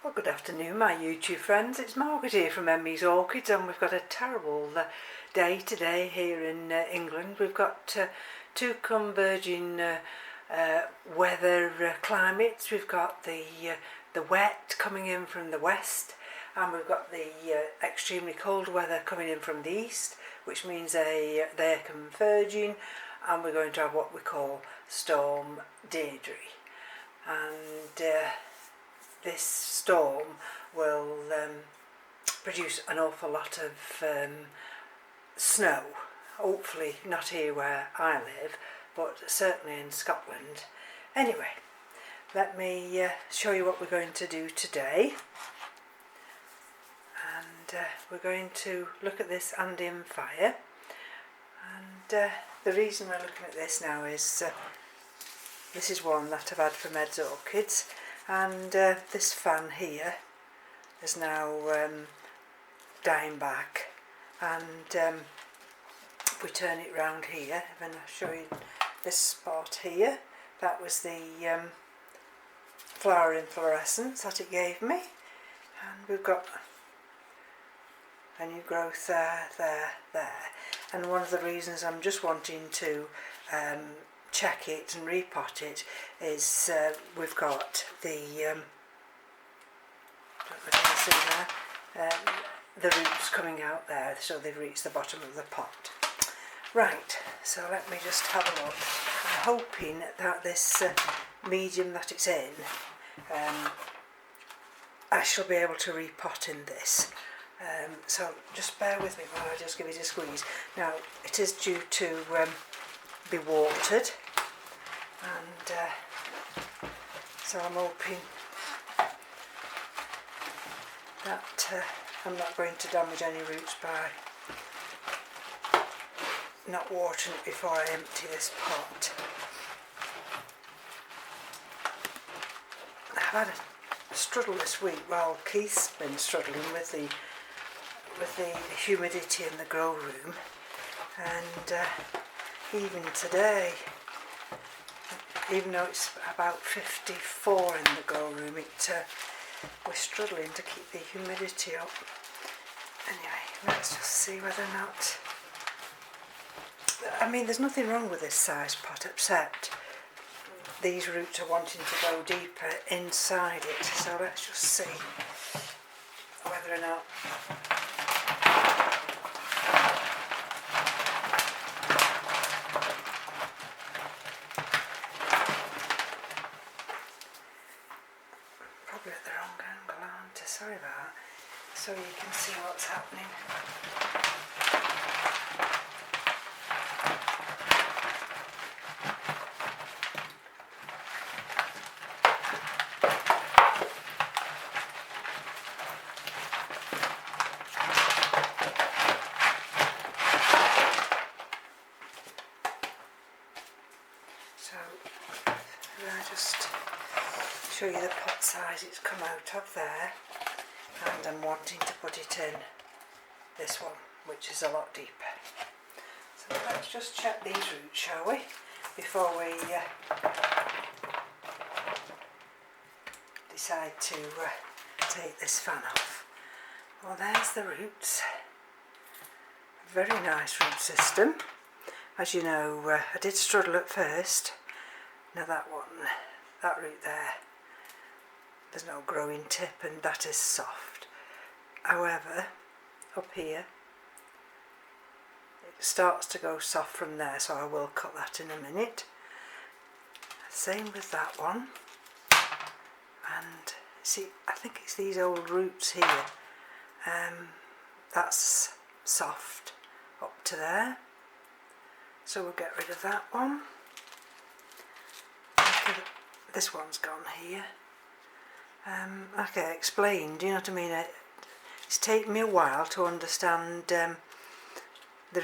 Well, good afternoon my YouTube friends, it's Margaret here from M.E.s Orchids, and we've got a terrible day today here in England. We've got two converging weather climates. We've got the wet coming in from the west, and we've got the extremely cold weather coming in from the east, which means they're converging, and we're going to have what we call Storm Deirdre. And this storm will produce an awful lot of snow, hopefully not here where I live, but certainly in Scotland. Anyway, let me show you what we're going to do today. And we're going to look at this Andean fire, and the reason we're looking at this now is this is one that I've had from M.E.s Orchids, and this fan here is now dying back, and if we turn it round here, then I'll show you this spot here. That was the flower inflorescence that it gave me, and we've got a new growth there, and one of the reasons I'm just wanting to check it and repot it is we've got the the roots coming out there, so they've reached the bottom of the pot. Right, so let me just have a look. I'm hoping that this medium that it's in, I shall be able to repot in this. So just bear with me while I just give it a squeeze. Now it is due to be watered, and so I'm hoping that I'm not going to damage any roots by not watering it before I empty this pot. I've had a struggle this week. Well, Keith's been struggling with the humidity in the grow room, and even today, even though it's about 54 in the grow room, we're struggling to keep the humidity up. Anyway, let's just see whether or not, I mean, there's nothing wrong with this size pot except these roots are wanting to go deeper inside it, so let's just see whether or not at the wrong angle, aren't I? Sorry about that. So you can see what's happening. So I just show you the pot size it's come out of there, and I'm wanting to put it in this one, which is a lot deeper. So let's just check these roots, shall we, before we decide to take this fan off. Well, there's the roots. A very nice root system. As you know, I did struggle at first. Now that root there, there's no growing tip, and that is soft. However, up here it starts to go soft from there, so I will cut that in a minute. Same with that one, and see, I think it's these old roots here, that's soft up to there, so we'll get rid of that one. Okay, this one's gone here. Like I explained, you know what I mean, it's taken me a while to understand the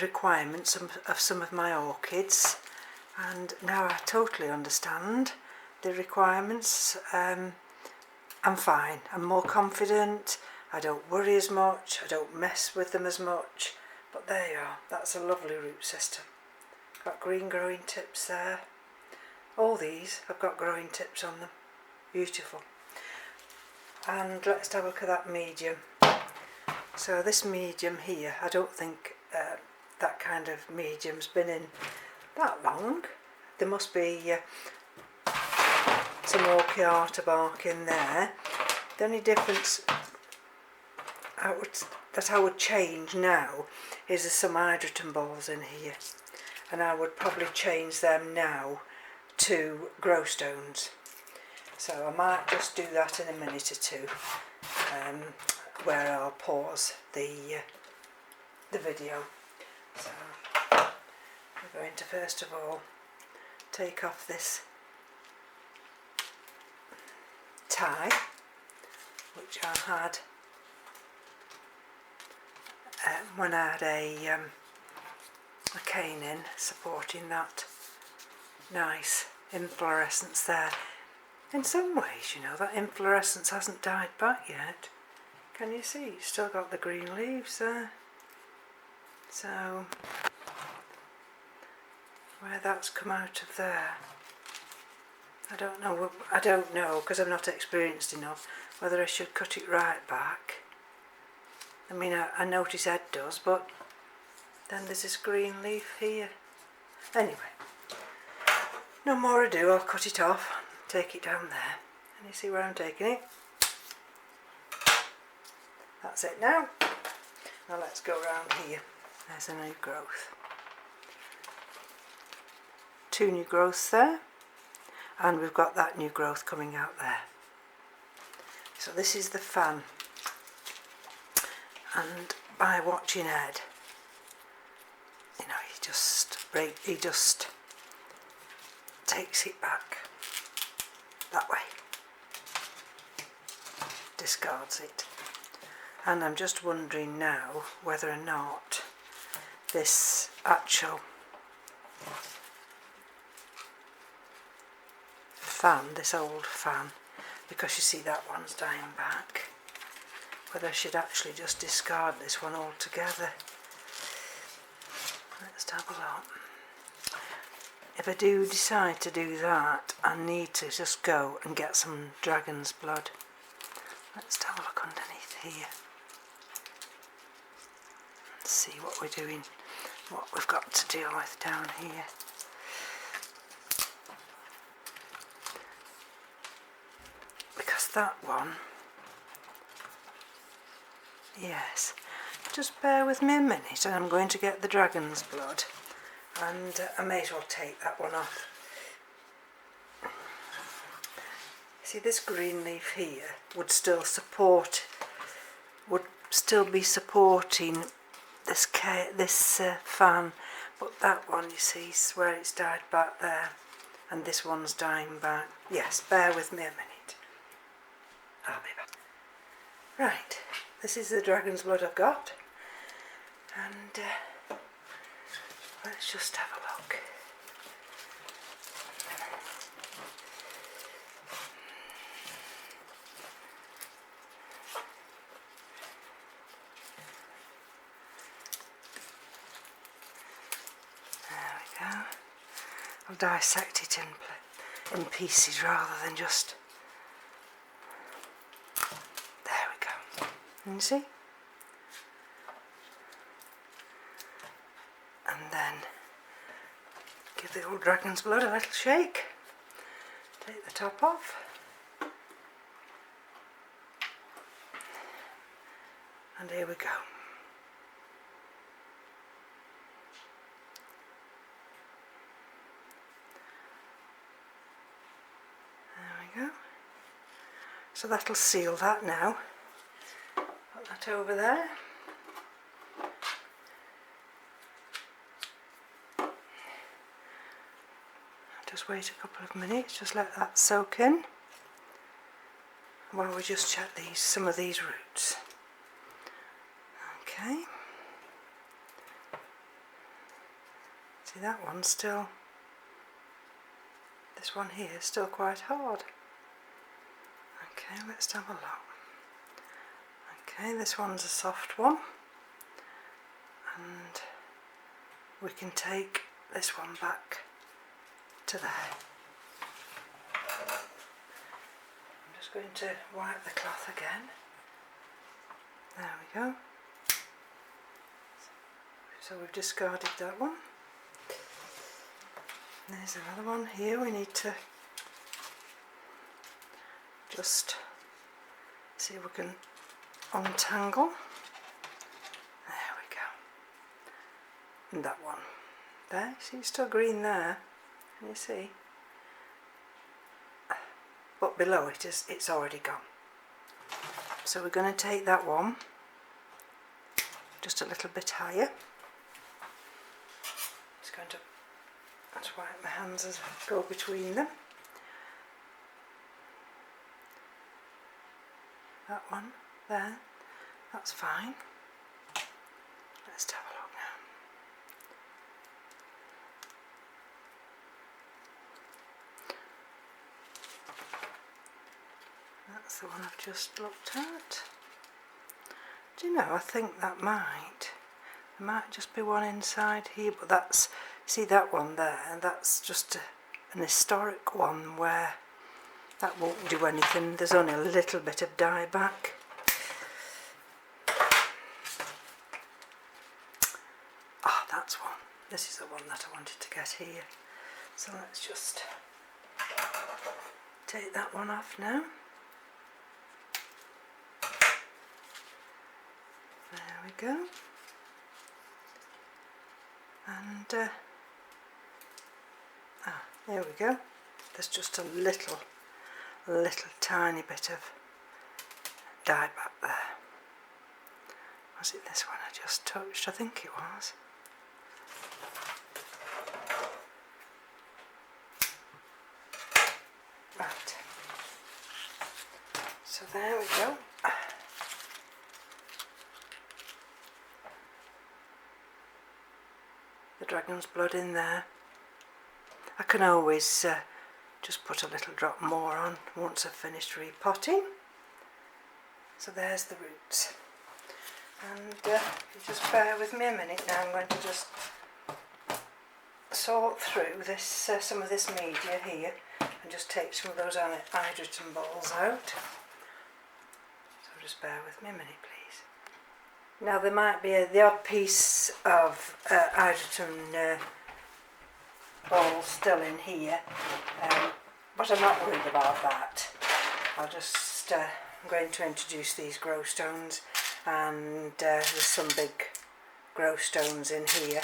requirements of some of my orchids, and now I totally understand the requirements. I'm fine, I'm more confident, I don't worry as much, I don't mess with them as much, but there you are, that's a lovely root system. Got green growing tips there. All these have got growing tips on them. Beautiful. and let's have a look at that medium. So this medium here, I don't think that kind of medium's been in that long. There must be some orchid bark in there. The only difference that I would change now is there's some hydrogen balls in here, and I would probably change them now to grow stones. So I might just do that in a minute or two, where I'll pause the video. So we're going to first of all take off this tie, which I had when I had a cane in, supporting that nice inflorescence there. In some ways, you know, that inflorescence hasn't died back yet. Can you see? It's still got the green leaves there. So where that's come out of there, I don't know because I'm not experienced enough whether I should cut it right back. I mean, I notice Ed does, but then there's this green leaf here. Anyway, no more ado, I'll cut it off, take it down there, and you see where I'm taking it. That's it now. Now let's go around here. There's a new growth. 2 new growths there, and we've got that new growth coming out there. So this is the fan, and by watching Ed, you know, he just takes it back that way, discards it. And I'm just wondering now whether or not this actual fan, this old fan, because you see that one's dying back, whether I should actually just discard this one altogether. Let's have a look. If I do decide to do that, I need to just go and get some dragon's blood. Let's have a look underneath here and see what we're doing, what we've got to deal with down here. Because that one, yes, just bear with me a minute and I'm going to get the dragon's blood, and I may as well take that one off. See, this green leaf here would still be supporting this fan, but that one, you see, is where it's died back there, and this one's dying back. Yes, bear with me a minute. I'll be back. Right, this is the dragon's blood I've got, and let's just have a look. I'll dissect it in pieces rather than just... There we go. Can you see? And then give the old dragon's blood a little shake. Take the top off. And here we go. So that'll seal that now. Put that over there. Just wait a couple of minutes, just let that soak in while we just check some of these roots. Okay. See, that one's still, this one here is still quite hard. Okay, let's have a look. Okay, this one's a soft one, and we can take this one back to there. I'm just just going to wipe the cloth again. There we go. So we've discarded that one. There's another one here we need to just see if we can untangle. There we go. And that one. There, see it's still green there. Can you see? But below it is, it's already gone. So we're going to take that one just a little bit higher. Just going to wipe my hands as I go between them. That one there, that's fine. Let's have a look now. That's the one I've just looked at. Do you know, I think that there might just be one inside here, but that's, see that one there, and that's just an historic one where that won't do anything. There's only a little bit of dye back. Ah, that's one. This is the one that I wanted to get here. So let's just take that one off now. There we go. And there we go. There's just a little tiny bit of dye back there. Was it this one I just touched? I think it was. Right. So there we go. The dragon's blood in there. I can always just put a little drop more on once I've finished repotting. So there's the roots. And you just bear with me a minute now. I'm going to just sort through this some of this media here and just take some of those hydrogen balls out. So just bear with me a minute, please. Now there might be the odd piece of hydrogen ball still in here, but I'm not worried about that. I'll just I'm going to introduce these grow stones, and there's some big grow stones in here.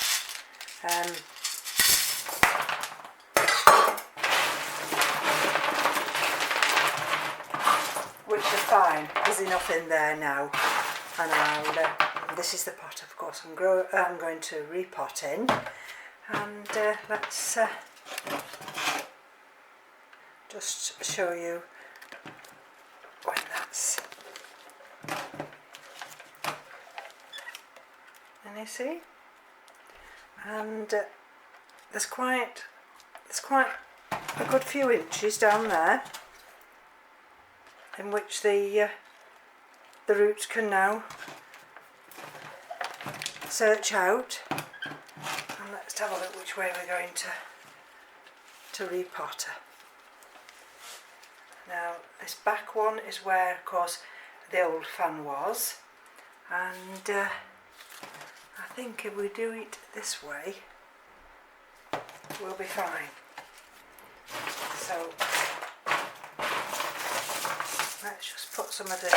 Which are fine. There's enough in there now, and this is the pot, of course, I'm going to repot in, and let's just show you when that's. And you see, and there's quite a good few inches down there in which the roots can now search out. And let's have a look which way we're going to repot her. Now this back one is where, of course, the old fan was, and I think if we do it this way we'll be fine. So let's just put some of this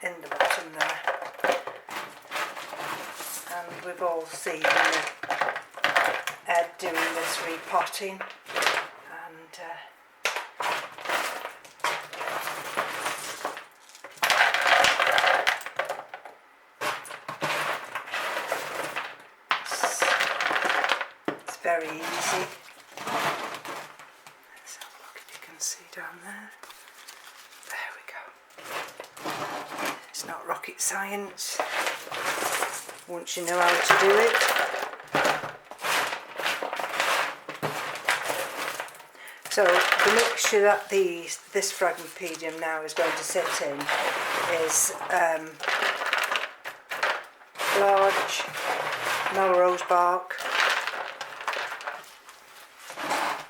in the bottom there. And we've all seen Ed doing this repotting, and it's very easy. Let's have a look if you can see down there. There we go. It's not rocket science once you know how to do it. So the mixture that this Phragmipedium now is going to sit in is large Melrose bark,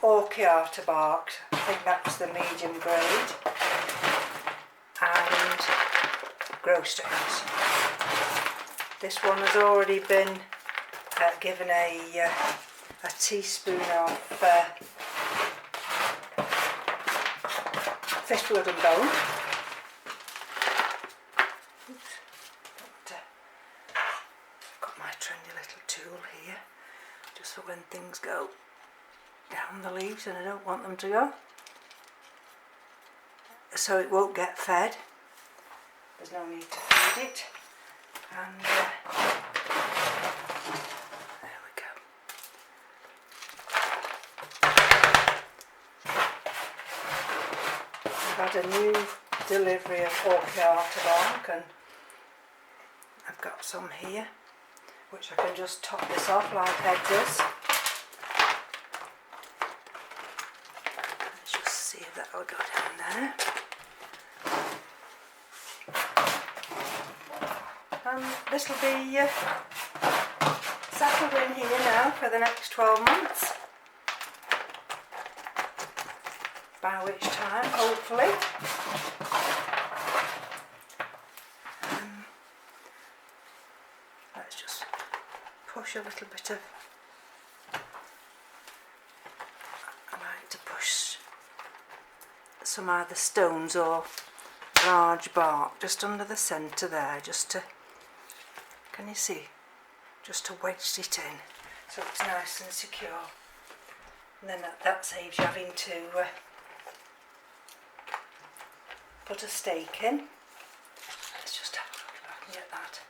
Orchid bark, I think that's the medium grade, grow stones. This one has already been given a teaspoon of fish blood and bone. Oops. I've got my trendy little tool here, just for when things go down the leaves and I don't want them to go. So it won't get fed. There's no need to feed it. And there we go. I've had a new delivery of orchid bark, and I've got some here which I can just top this off like Ed does. Let's just see if that will go down there. And this will be settled in here now for the next 12 months, by which time, hopefully, let's just push a little bit of, I like to push some either stones or large bark just under the centre there, just to, can you see, just to wedge it in so it's nice and secure. And then that saves you having to put a stake in. Let's just have a look if I can get that.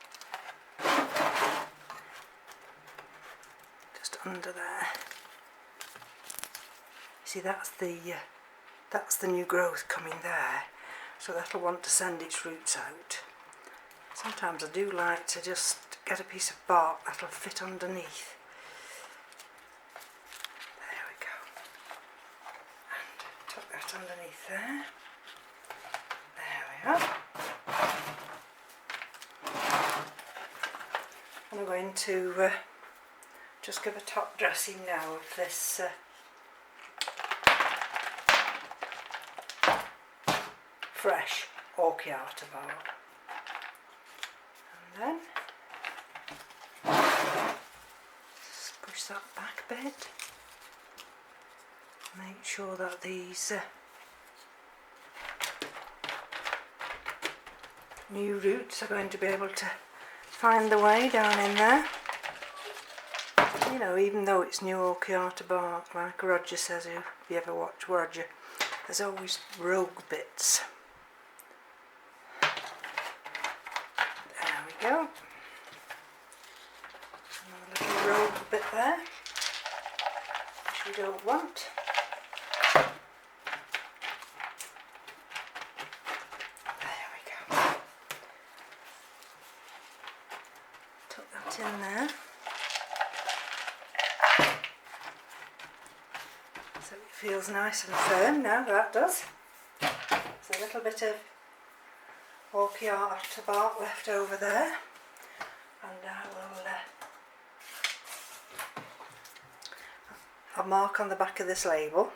Just under there. See, that's the new growth coming there, so that'll want to send its roots out. Sometimes I do like to just get a piece of bark that'll fit underneath. There we go. And tuck that underneath there. There we are. I'm going to just give a top dressing now of this fresh orchid bark. And then just push that back a bit. Make sure that these new roots are going to be able to find the way down in there. You know, even though it's new orchid bark, like Roger says, if you ever watch Roger, there's always rogue bits. There we go. Another little rogue bit there, which we don't want. There we go. Tuck that in there. So it feels nice and firm now, that does. There's a little bit of orchid bark left over there, and I will I'll mark on the back of this label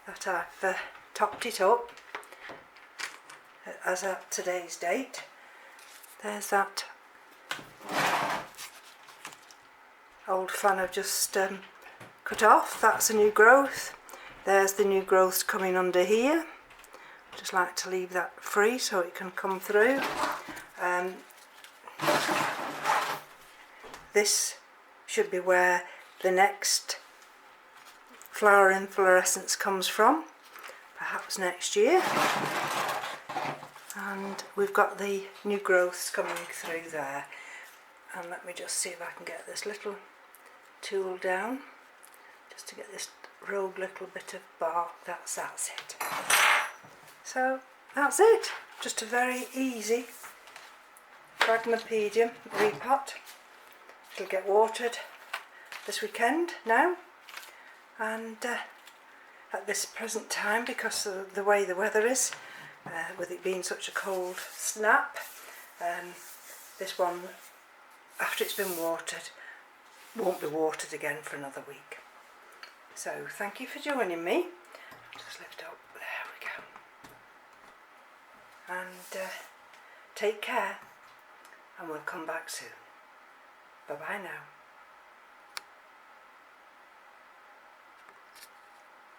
that I've topped it up as at today's date. There's that old fan I've just cut off, that's a new growth. There's the new growth coming under here. Just like to leave that free so it can come through. This should be where the next flower inflorescence comes from, perhaps next year. And we've got the new growths coming through there. And let me just see if I can get this little tool down, just to get this rogue little bit of bark. That's it. So that's it. Just a very easy Phragmipedium repot. It'll get watered this weekend now, and at this present time, because of the way the weather is, with it being such a cold snap, this one, after it's been watered, won't be watered again for another week. So thank you for joining me. Just lift up, there we go. And Take care, and we'll come back soon. Bye bye now.